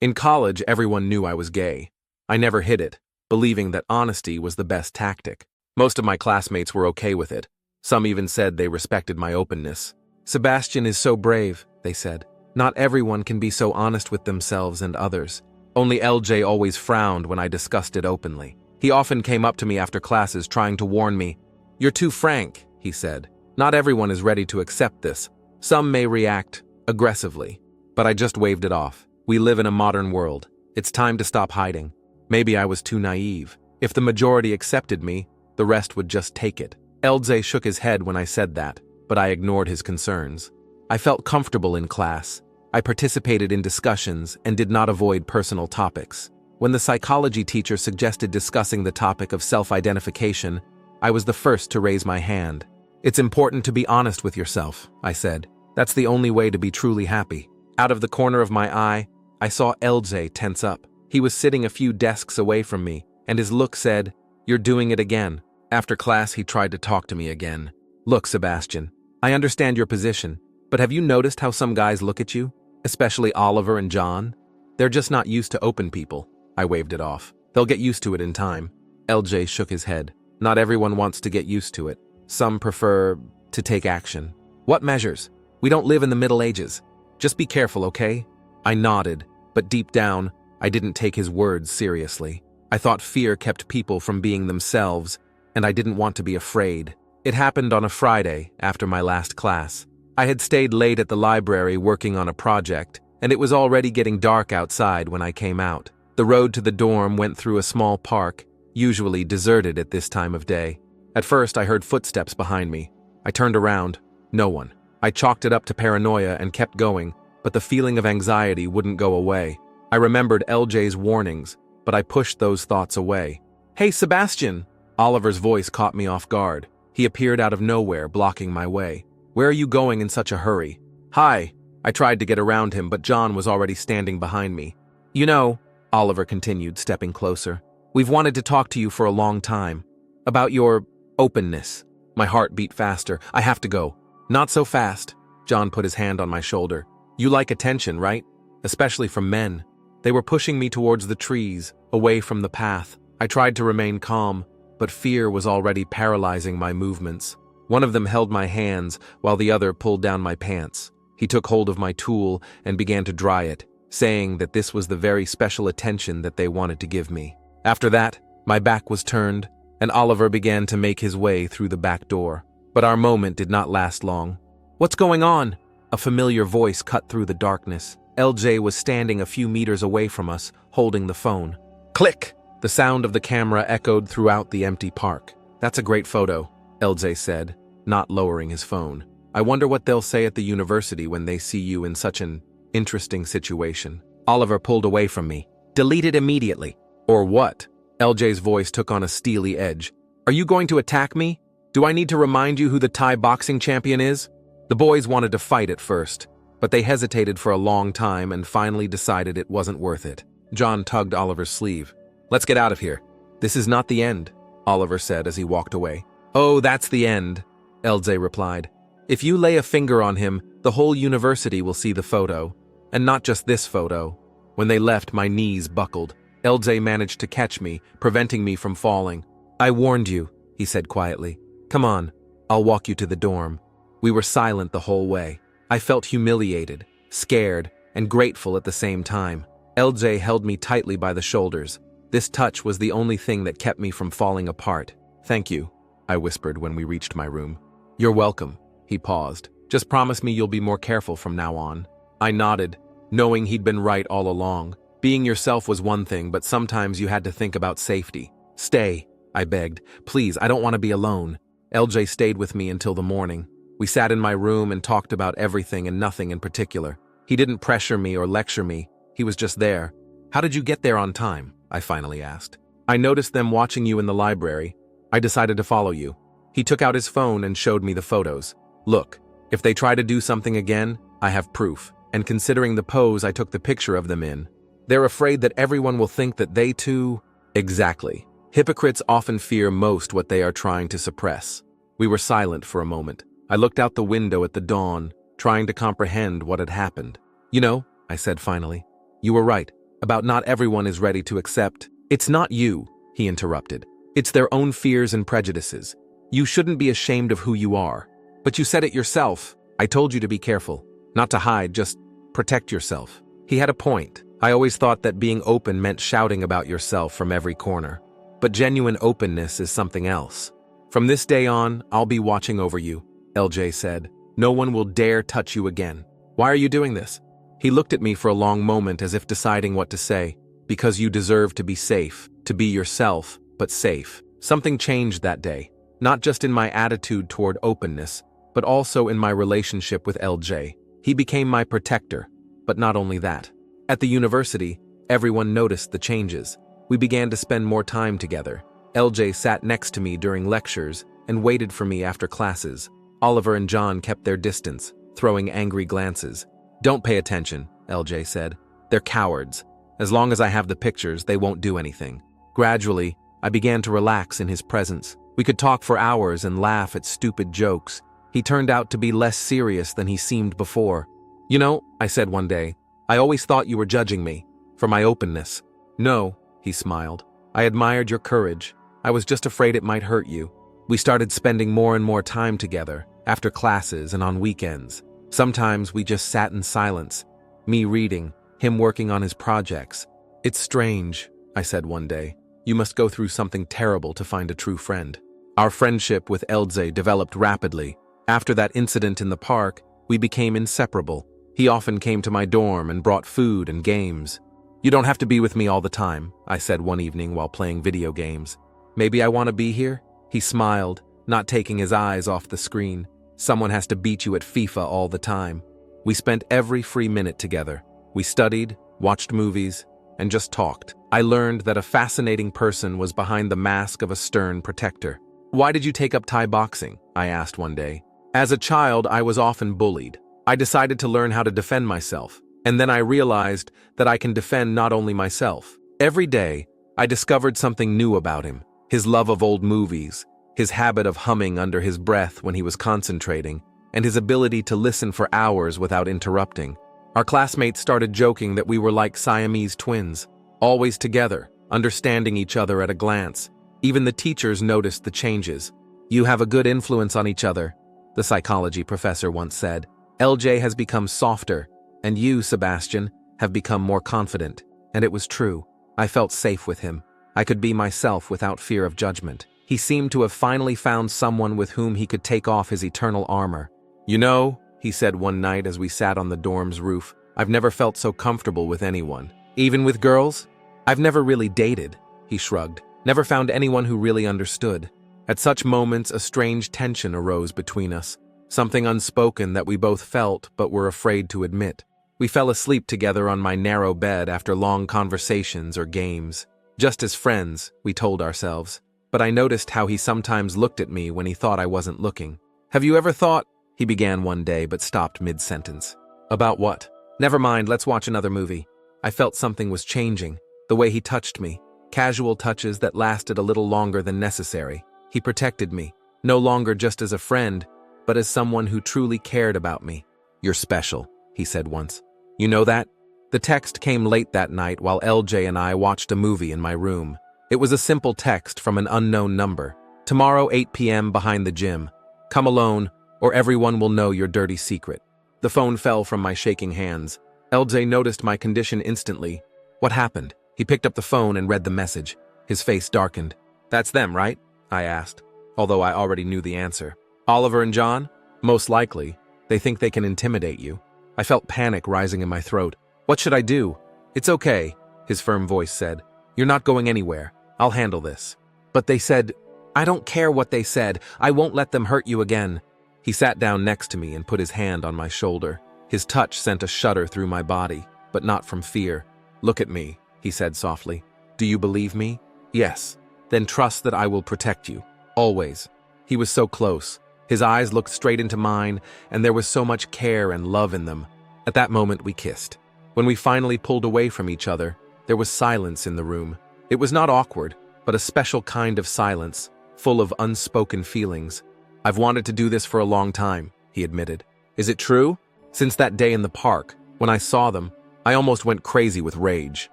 In college, everyone knew I was gay. I never hid it, believing that honesty was the best tactic. Most of my classmates were okay with it. Some even said they respected my openness. "Sebastian is so brave," they said. "Not everyone can be so honest with themselves and others." Only LJ always frowned when I discussed it openly. He often came up to me after classes trying to warn me. "You're too frank," he said. "Not everyone is ready to accept this. Some may react aggressively." But I just waved it off. We live in a modern world. It's time to stop hiding. Maybe I was too naive. If the majority accepted me, the rest would just take it. LJ shook his head when I said that, but I ignored his concerns. I felt comfortable in class. I participated in discussions and did not avoid personal topics. When the psychology teacher suggested discussing the topic of self-identification, I was the first to raise my hand. "It's important to be honest with yourself," I said. "That's the only way to be truly happy." Out of the corner of my eye, I saw LJ tense up. He was sitting a few desks away from me, and his look said, "You're doing it again." After class, he tried to talk to me again. "Look, Sebastian, I understand your position, but have you noticed how some guys look at you? Especially Oliver and John? They're just not used to open people." I waved it off. "They'll get used to it in time." LJ shook his head. "Not everyone wants to get used to it. Some prefer to take action." "What measures? We don't live in the Middle Ages. Just be careful, okay?" I nodded, but deep down, I didn't take his words seriously. I thought fear kept people from being themselves, and I didn't want to be afraid. It happened on a Friday, after my last class. I had stayed late at the library working on a project, and it was already getting dark outside when I came out. The road to the dorm went through a small park, usually deserted at this time of day. At first, I heard footsteps behind me. I turned around. No one. I chalked it up to paranoia and kept going, but the feeling of anxiety wouldn't go away. I remembered LJ's warnings, but I pushed those thoughts away. "Hey, Sebastian!" Oliver's voice caught me off guard. He appeared out of nowhere, blocking my way. "Where are you going in such a hurry?" "Hi." I tried to get around him, but John was already standing behind me. "You know," Oliver continued, stepping closer, "we've wanted to talk to you for a long time. About your openness." My heart beat faster. "I have to go." "Not so fast." John put his hand on my shoulder. "You like attention, right? Especially from men." They were pushing me towards the trees, away from the path. I tried to remain calm, but fear was already paralyzing my movements. One of them held my hands, while the other pulled down my pants. He took hold of my tool and began to dry it, saying that this was the very special attention that they wanted to give me. After that, my back was turned, and Oliver began to make his way through the back door. But our moment did not last long. "What's going on?" A familiar voice cut through the darkness. LJ was standing a few meters away from us, holding the phone. Click! The sound of the camera echoed throughout the empty park. "That's a great photo," LJ said, not lowering his phone. "I wonder what they'll say at the university when they see you in such an interesting situation." Oliver pulled away from me. "Delete it immediately." "Or what?" LJ's voice took on a steely edge. "Are you going to attack me? Do I need to remind you who the Thai boxing champion is?" The boys wanted to fight at first, but they hesitated for a long time and finally decided it wasn't worth it. John tugged Oliver's sleeve. "Let's get out of here." "This is not the end," Oliver said as he walked away. "Oh, that's the end," LJ replied. "If you lay a finger on him, the whole university will see the photo. And not just this photo." When they left, my knees buckled. LJ managed to catch me, preventing me from falling. "I warned you," he said quietly. "Come on, I'll walk you to the dorm." We were silent the whole way. I felt humiliated, scared, and grateful at the same time. LJ held me tightly by the shoulders. This touch was the only thing that kept me from falling apart. "Thank you," I whispered when we reached my room. "You're welcome," he paused. "Just promise me you'll be more careful from now on." I nodded, knowing he'd been right all along. Being yourself was one thing, but sometimes you had to think about safety. "Stay," I begged. "Please, I don't want to be alone." LJ stayed with me until the morning. We sat in my room and talked about everything and nothing in particular. He didn't pressure me or lecture me. He was just there. "How did you get there on time?" I finally asked. "I noticed them watching you in the library. I decided to follow you." He took out his phone and showed me the photos. "Look, if they try to do something again, I have proof. And considering the pose I took the picture of them in, they're afraid that everyone will think that they too..." "Exactly. Hypocrites often fear most what they are trying to suppress." We were silent for a moment. I looked out the window at the dawn, trying to comprehend what had happened. "You know," I said finally, "you were right. about not everyone is ready to accept. It's not you, he interrupted. It's their own fears and prejudices. You shouldn't be ashamed of who you are. But you said it yourself. I told you to be careful. Not to hide, just protect yourself. He had a point. I always thought that being open meant shouting about yourself from every corner. But genuine openness is something else. From this day on, I'll be watching over you, LJ said. No one will dare touch you again. Why are you doing this? He looked at me for a long moment as if deciding what to say. Because you deserve to be safe, to be yourself, but safe. Something changed that day, not just in my attitude toward openness, but also in my relationship with LJ. He became my protector, but not only that. At the university, everyone noticed the changes. We began to spend more time together. LJ sat next to me during lectures and waited for me after classes. Oliver and John kept their distance, throwing angry glances. Don't pay attention, LJ said. They're cowards. As long as I have the pictures, they won't do anything. Gradually, I began to relax in his presence. We could talk for hours and laugh at stupid jokes. He turned out to be less serious than he seemed before. You know, I said one day, I always thought you were judging me for my openness. No, he smiled. I admired your courage. I was just afraid it might hurt you. We started spending more and more time together, after classes and on weekends. Sometimes we just sat in silence, me reading, him working on his projects. It's strange, I said one day. You must go through something terrible to find a true friend. Our friendship with LJ developed rapidly. After that incident in the park, we became inseparable. He often came to my dorm and brought food and games. You don't have to be with me all the time, I said one evening while playing video games. Maybe I want to be here? He smiled, not taking his eyes off the screen. Someone has to beat you at FIFA all the time. We spent every free minute together. We studied, watched movies, and just talked. I learned that a fascinating person was behind the mask of a stern protector. Why did you take up Thai boxing? I asked one day. As a child, I was often bullied. I decided to learn how to defend myself, and then I realized that I can defend not only myself. Every day, I discovered something new about him. His love of old movies, his habit of humming under his breath when he was concentrating, and his ability to listen for hours without interrupting. Our classmates started joking that we were like Siamese twins, always together, understanding each other at a glance. Even the teachers noticed the changes. You have a good influence on each other, the psychology professor once said. LJ has become softer, and you, Sebastian, have become more confident. And it was true. I felt safe with him. I could be myself without fear of judgment. He seemed to have finally found someone with whom he could take off his eternal armor. You know, he said one night as we sat on the dorm's roof, I've never felt so comfortable with anyone. Even with girls? I've never really dated, he shrugged. Never found anyone who really understood. At such moments, a strange tension arose between us. Something unspoken that we both felt but were afraid to admit. We fell asleep together on my narrow bed after long conversations or games. Just as friends, we told ourselves. But I noticed how he sometimes looked at me when he thought I wasn't looking. Have you ever thought? He began one day but stopped mid-sentence. About what? Never mind, let's watch another movie. I felt something was changing. The way he touched me. Casual touches that lasted a little longer than necessary. He protected me, no longer just as a friend, but as someone who truly cared about me. You're special, he said once. You know that? The text came late that night while LJ and I watched a movie in my room. It was a simple text from an unknown number. Tomorrow 8 p.m. behind the gym. Come alone, or everyone will know your dirty secret. The phone fell from my shaking hands. LJ noticed my condition instantly. What happened? He picked up the phone and read the message. His face darkened. That's them, right? I asked, although I already knew the answer. Oliver and John? Most likely. They think they can intimidate you. I felt panic rising in my throat. What should I do? It's okay, his firm voice said. You're not going anywhere. I'll handle this. But they said, I don't care what they said. I won't let them hurt you again. He sat down next to me and put his hand on my shoulder. His touch sent a shudder through my body, but not from fear. Look at me, he said softly. Do you believe me? Yes. Then trust that I will protect you. Always. He was so close. His eyes looked straight into mine, and there was so much care and love in them. At that moment, we kissed. When we finally pulled away from each other, there was silence in the room. It was not awkward, but a special kind of silence, full of unspoken feelings. I've wanted to do this for a long time, he admitted. Is it true? Since that day in the park, when I saw them, I almost went crazy with rage.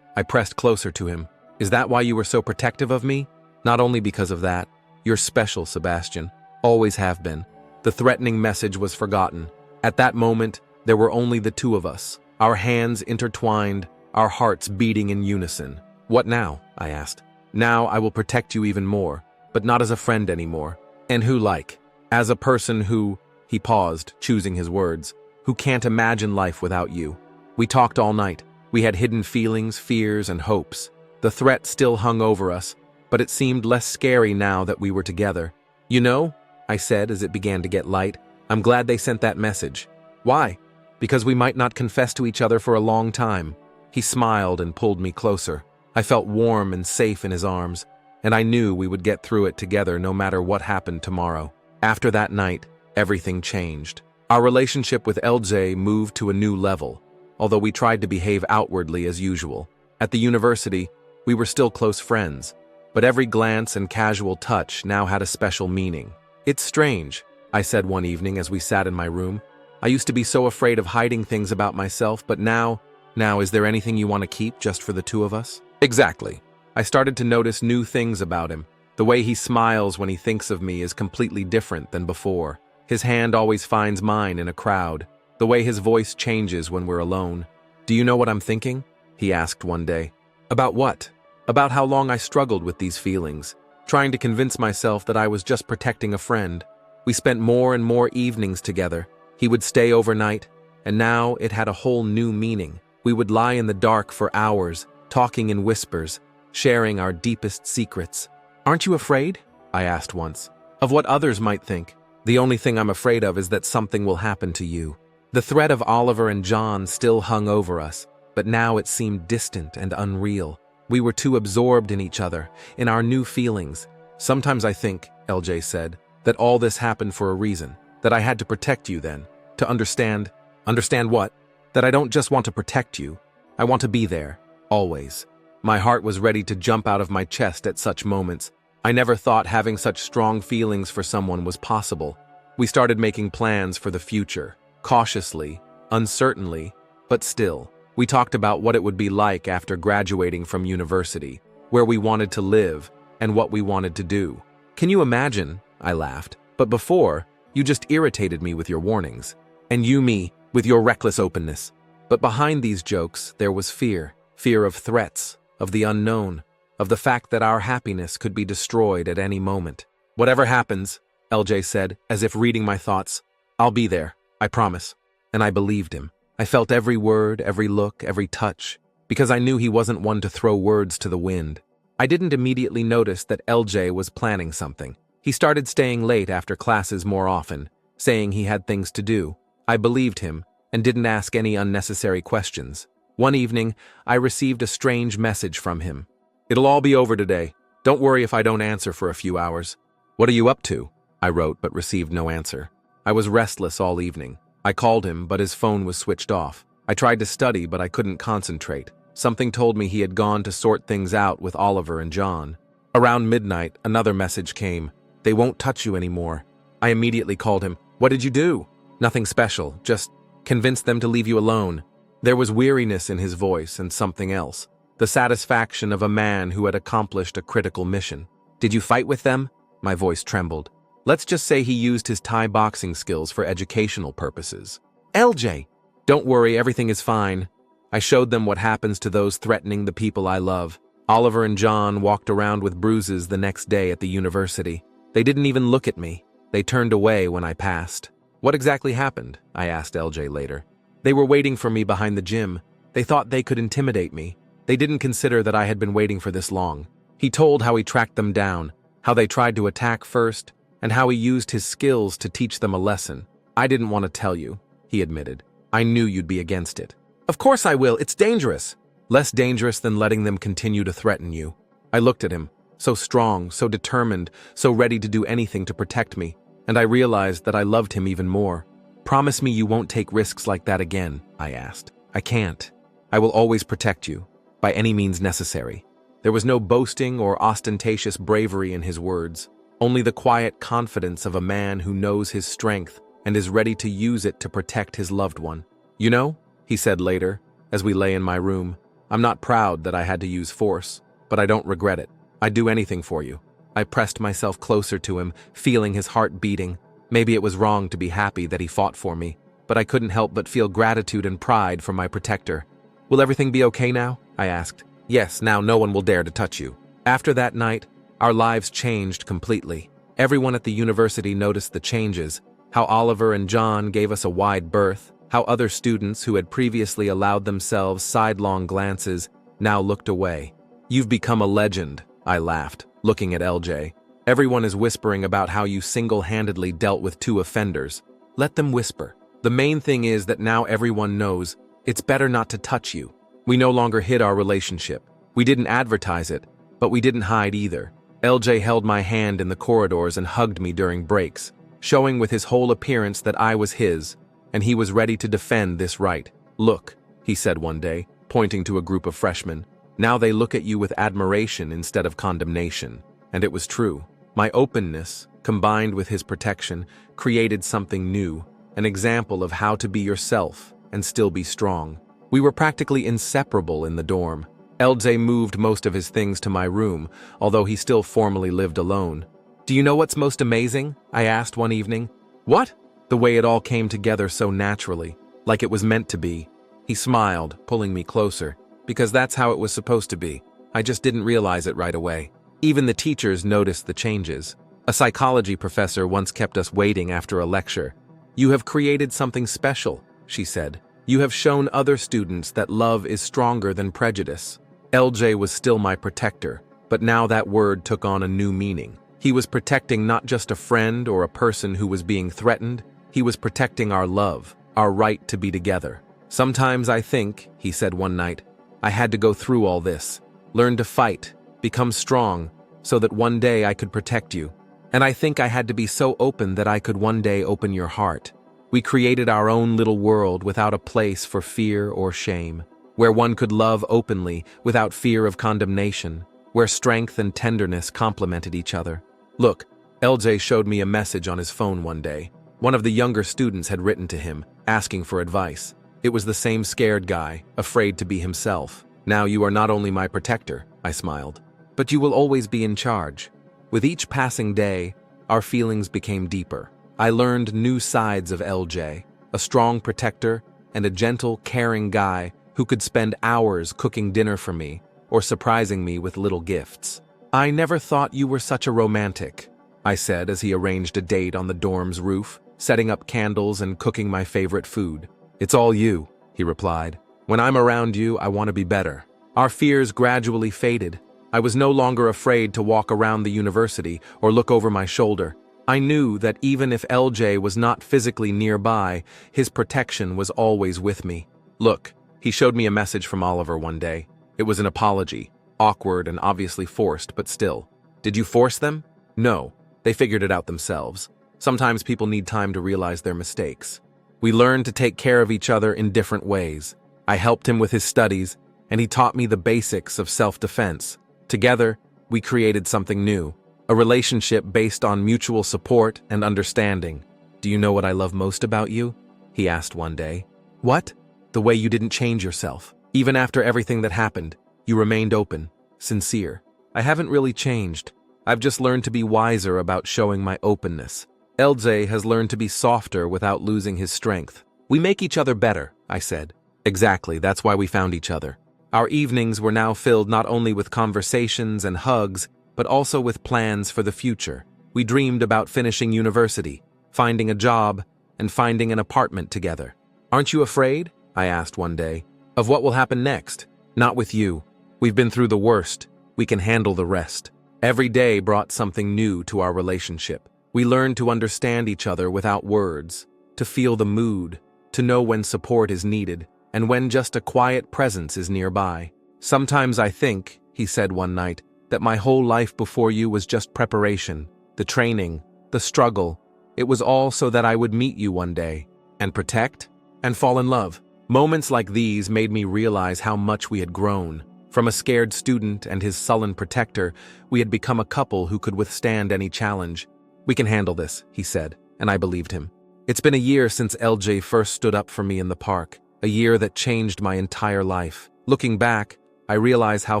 I pressed closer to him. Is that why you were so protective of me? Not only because of that. You're special, Sebastian. Always have been. The threatening message was forgotten. At that moment, there were only the two of us, our hands intertwined, our hearts beating in unison. What now? I asked. Now I will protect you even more, but not as a friend anymore. And who like? As a person who, he paused, choosing his words, who can't imagine life without you. We talked all night. We had hidden feelings, fears, and hopes. The threat still hung over us, but it seemed less scary now that we were together. You know, I said as it began to get light, I'm glad they sent that message. Why? Because we might not confess to each other for a long time. He smiled and pulled me closer. I felt warm and safe in his arms, and I knew we would get through it together no matter what happened tomorrow. After that night, everything changed. Our relationship with LJ moved to a new level, although we tried to behave outwardly as usual. At the university, we were still close friends, but every glance and casual touch now had a special meaning. It's strange, I said one evening as we sat in my room. I used to be so afraid of hiding things about myself, but now, is there anything you want to keep just for the two of us? Exactly. I started to notice new things about him. The way he smiles when he thinks of me is completely different than before. His hand always finds mine in a crowd. The way his voice changes when we're alone. Do you know what I'm thinking? He asked one day. About what? About how long I struggled with these feelings, trying to convince myself that I was just protecting a friend. We spent more and more evenings together. He would stay overnight, and now it had a whole new meaning. We would lie in the dark for hours, talking in whispers, sharing our deepest secrets. Aren't you afraid? I asked once. Of what others might think. The only thing I'm afraid of is that something will happen to you. The threat of Oliver and John still hung over us, but now it seemed distant and unreal. We were too absorbed in each other, in our new feelings. Sometimes I think, LJ said, that all this happened for a reason, that I had to protect you then, to understand. Understand what? That I don't just want to protect you. I want to be there, always. My heart was ready to jump out of my chest at such moments. I never thought having such strong feelings for someone was possible. We started making plans for the future, cautiously, uncertainly, but still. We talked about what it would be like after graduating from university, where we wanted to live, and what we wanted to do. Can you imagine? I laughed. But before, you just irritated me with your warnings. And you me, with your reckless openness. But behind these jokes, there was fear. Fear of threats, of the unknown, of the fact that our happiness could be destroyed at any moment. Whatever happens, LJ said, as if reading my thoughts, I'll be there, I promise. And I believed him. I felt every word, every look, every touch, because I knew he wasn't one to throw words to the wind. I didn't immediately notice that LJ was planning something. He started staying late after classes more often, saying he had things to do. I believed him and didn't ask any unnecessary questions. One evening, I received a strange message from him. It'll all be over today. Don't worry if I don't answer for a few hours. What are you up to? I wrote but received no answer. I was restless all evening. I called him, but his phone was switched off. I tried to study, but I couldn't concentrate. Something told me he had gone to sort things out with Oliver and John. Around midnight, another message came. They won't touch you anymore. I immediately called him. What did you do? Nothing special, just convinced them to leave you alone. There was weariness in his voice and something else. The satisfaction of a man who had accomplished a critical mission. Did you fight with them? My voice trembled. Let's just say he used his Thai boxing skills for educational purposes. LJ! Don't worry, everything is fine. I showed them what happens to those threatening the people I love. Oliver and John walked around with bruises the next day at the university. They didn't even look at me. They turned away when I passed. What exactly happened? I asked LJ later. They were waiting for me behind the gym. They thought they could intimidate me. They didn't consider that I had been waiting for this long. He told how he tracked them down, how they tried to attack first, and how he used his skills to teach them a lesson. I didn't want to tell you, he admitted. I knew you'd be against it. Of course I will, it's dangerous. Less dangerous than letting them continue to threaten you. I looked at him, so strong, so determined, so ready to do anything to protect me, and I realized that I loved him even more. Promise me you won't take risks like that again, I asked. I can't. I will always protect you, by any means necessary. There was no boasting or ostentatious bravery in his words. Only the quiet confidence of a man who knows his strength and is ready to use it to protect his loved one. You know, he said later, as we lay in my room, I'm not proud that I had to use force, but I don't regret it. I'd do anything for you. I pressed myself closer to him, feeling his heart beating. Maybe it was wrong to be happy that he fought for me, but I couldn't help but feel gratitude and pride for my protector. Will everything be okay now? I asked. Yes, now no one will dare to touch you. After that night, our lives changed completely. Everyone at the university noticed the changes, how Oliver and John gave us a wide berth, how other students who had previously allowed themselves sidelong glances now looked away. You've become a legend, I laughed, looking at LJ. Everyone is whispering about how you single-handedly dealt with 2 offenders. Let them whisper. The main thing is that now everyone knows it's better not to touch you. We no longer hid our relationship. We didn't advertise it, but we didn't hide either. LJ held my hand in the corridors and hugged me during breaks, showing with his whole appearance that I was his, and he was ready to defend this right. Look, he said one day, pointing to a group of freshmen. Now they look at you with admiration instead of condemnation. And it was true. My openness, combined with his protection, created something new, an example of how to be yourself and still be strong. We were practically inseparable in the dorm. LJ moved most of his things to my room, although he still formally lived alone. Do you know what's most amazing? I asked one evening. What? The way it all came together so naturally, like it was meant to be. He smiled, pulling me closer, because that's how it was supposed to be. I just didn't realize it right away. Even the teachers noticed the changes. A psychology professor once kept us waiting after a lecture. You have created something special, she said. You have shown other students that love is stronger than prejudice. LJ was still my protector, but now that word took on a new meaning. He was protecting not just a friend or a person who was being threatened, he was protecting our love, our right to be together. Sometimes I think, he said one night, I had to go through all this, learn to fight, become strong, so that one day I could protect you. And I think I had to be so open that I could one day open your heart. We created our own little world without a place for fear or shame, where one could love openly without fear of condemnation, where strength and tenderness complemented each other. Look, LJ showed me a message on his phone one day. One of the younger students had written to him, asking for advice. It was the same scared guy, afraid to be himself. Now you are not only my protector, I smiled, but you will always be in charge. With each passing day, our feelings became deeper. I learned new sides of LJ, a strong protector and a gentle, caring guy who could spend hours cooking dinner for me or surprising me with little gifts. I never thought you were such a romantic, I said as he arranged a date on the dorm's roof, setting up candles and cooking my favorite food. It's all you, he replied. When I'm around you, I want to be better. Our fears gradually faded. I was no longer afraid to walk around the university or look over my shoulder. I knew that even if LJ was not physically nearby, his protection was always with me. Look, he showed me a message from Oliver one day. It was an apology, awkward and obviously forced, but still. Did you force them? No, they figured it out themselves. Sometimes people need time to realize their mistakes. We learned to take care of each other in different ways. I helped him with his studies, and he taught me the basics of self-defense. Together, we created something new, a relationship based on mutual support and understanding. Do you know what I love most about you? He asked one day. What? The way you didn't change yourself. Even after everything that happened, you remained open, sincere. I haven't really changed. I've just learned to be wiser about showing my openness. LJ has learned to be softer without losing his strength. We make each other better, I said. Exactly, that's why we found each other. Our evenings were now filled not only with conversations and hugs, but also with plans for the future. We dreamed about finishing university, finding a job, and finding an apartment together. Aren't you afraid? I asked one day. Of what will happen next? Not with you. We've been through the worst. We can handle the rest. Every day brought something new to our relationship. We learned to understand each other without words, to feel the mood, to know when support is needed, and when just a quiet presence is nearby. Sometimes I think, he said one night, that my whole life before you was just preparation, the training, the struggle. It was all so that I would meet you one day, and protect, and fall in love. Moments like these made me realize how much we had grown. From a scared student and his sullen protector, we had become a couple who could withstand any challenge. We can handle this, he said, and I believed him. It's been a year since LJ first stood up for me in the park, a year that changed my entire life. Looking back, I realize how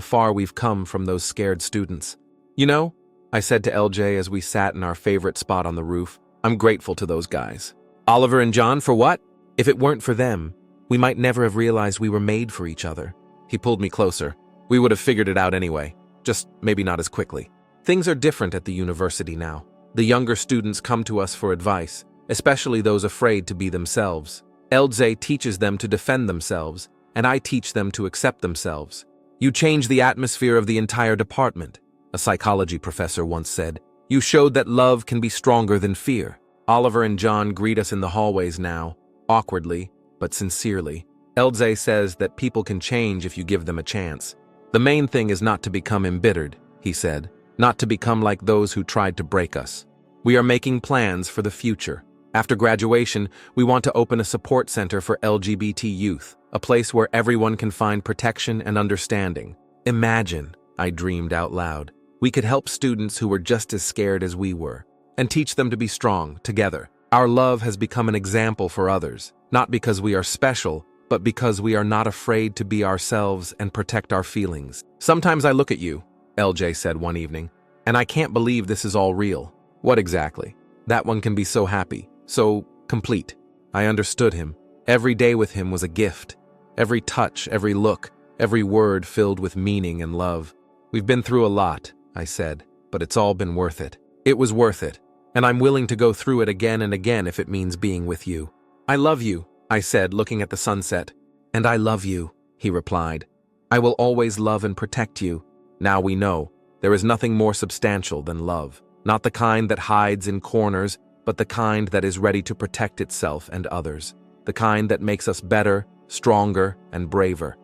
far we've come from those scared students. You know, I said to LJ as we sat in our favorite spot on the roof, I'm grateful to those guys. Oliver and John, for what? If it weren't for them, we might never have realized we were made for each other. He pulled me closer. We would have figured it out anyway, just maybe not as quickly. Things are different at the university now. The younger students come to us for advice, especially those afraid to be themselves. LJ teaches them to defend themselves, and I teach them to accept themselves. You change the atmosphere of the entire department, a psychology professor once said. You showed that love can be stronger than fear. Oliver and John greet us in the hallways now, awkwardly, but sincerely. LJ says that people can change if you give them a chance. The main thing is not to become embittered, he said, not to become like those who tried to break us. We are making plans for the future. After graduation, we want to open a support center for LGBT youth, a place where everyone can find protection and understanding. Imagine, I dreamed out loud, we could help students who were just as scared as we were, and teach them to be strong, together. Our love has become an example for others, not because we are special, but because we are not afraid to be ourselves and protect our feelings. Sometimes I look at you, LJ said one evening, and I can't believe this is all real. What exactly? That one can be so happy, so complete. I understood him. Every day with him was a gift. Every touch, every look, every word filled with meaning and love. We've been through a lot, I said, but it's all been worth it. It was worth it, and I'm willing to go through it again and again if it means being with you. I love you, I said, looking at the sunset. And I love you, he replied. I will always love and protect you. Now we know, there is nothing more substantial than love. Not the kind that hides in corners, but the kind that is ready to protect itself and others. The kind that makes us better, stronger, and braver.